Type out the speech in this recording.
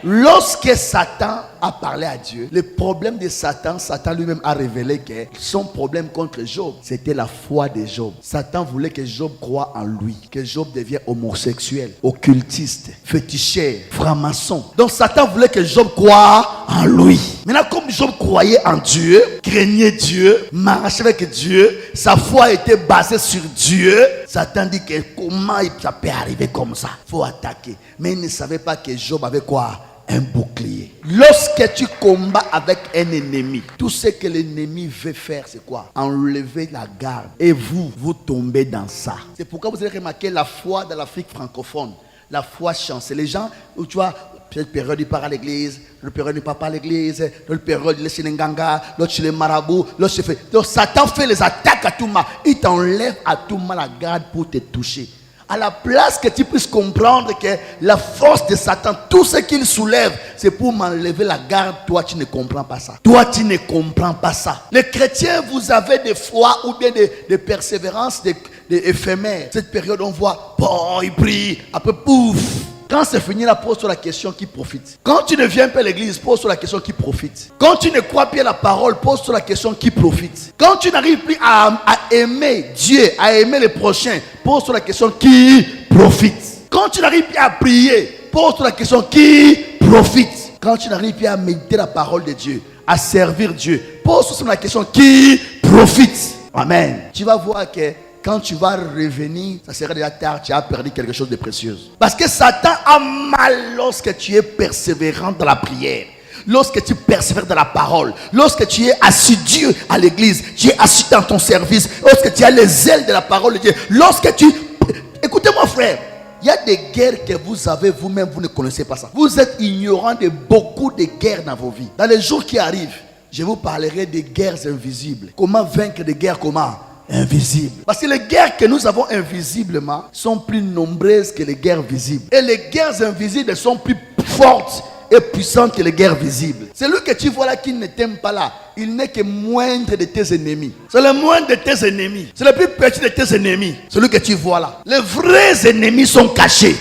lorsque Satan a parlé à Dieu, le problème de Satan, Satan lui-même a révélé que son problème contre Job, c'était la foi de Job. Satan voulait que Job croie en lui, que Job devienne homosexuel, occultiste, féticheur, franc-maçon. Donc Satan voulait que Job croie en lui. Maintenant, comme Job croyait en Dieu, craignait Dieu, marchait avec Dieu, sa foi était basée sur Dieu, Satan dit que comment ça peut arriver comme ça? Il faut attaquer. Mais il ne savait pas que Job avait quoi? Un bouclier. Lorsque tu combats avec un ennemi, tout ce que l'ennemi veut faire, c'est quoi? Enlever la garde. Et vous tombez dans ça. C'est pourquoi vous avez remarqué la foi dans l'Afrique francophone. La foi chance. Les gens, où tu vois, cette période il part à l'église, l'autre période il part pas à l'église, l'autre période il est chez les nganga, l'autre chez les marabouts, l'autre chez fait. Donc Satan fait les attaques à tout moment. Il t'enlève à tout moment la garde pour te toucher. À la place que tu puisses comprendre que la force de Satan, tout ce qu'il soulève, c'est pour m'enlever la garde. Toi, tu ne comprends pas ça. Toi, tu ne comprends pas ça. Les chrétiens, vous avez des foi ou bien des persévérances des éphémères. Cette période, on voit, bon, il prie, après, pouf. Quand c'est fini, là, pose-toi la question qui profite. Quand tu ne viens pas à l'église, pose-toi la question qui profite. Quand tu ne crois plus à la parole, pose-toi la question qui profite. Quand tu n'arrives plus à aimer Dieu, à aimer les prochains, pose-toi la question qui profite. Quand tu n'arrives plus à prier, pose-toi la question qui profite. Quand tu n'arrives plus à méditer la parole de Dieu, à servir Dieu, pose-toi la question qui profite. Amen. Tu vas voir que quand tu vas revenir, ça sera déjà tard, tu as perdu quelque chose de précieux. Parce que Satan a mal lorsque tu es persévérant dans la prière. Lorsque tu persévères dans la parole. Lorsque tu es assidu à l'église. Tu es assis dans ton service. Lorsque tu as les ailes de la parole de Dieu. Lorsque tu... Écoutez-moi frère. Il y a des guerres que vous avez vous-même, vous ne connaissez pas ça. Vous êtes ignorant de beaucoup de guerres dans vos vies. Dans les jours qui arrivent, je vous parlerai des guerres invisibles. Comment vaincre des guerres, comment invisibles. Parce que les guerres que nous avons invisiblement sont plus nombreuses que les guerres visibles. Et les guerres invisibles sont plus fortes et puissantes que les guerres visibles. Celui que tu vois là qui ne t'aime pas là, il n'est que moindre de tes ennemis. C'est le moindre de tes ennemis. C'est le plus petit de tes ennemis. Celui que tu vois là. Les vrais ennemis sont cachés.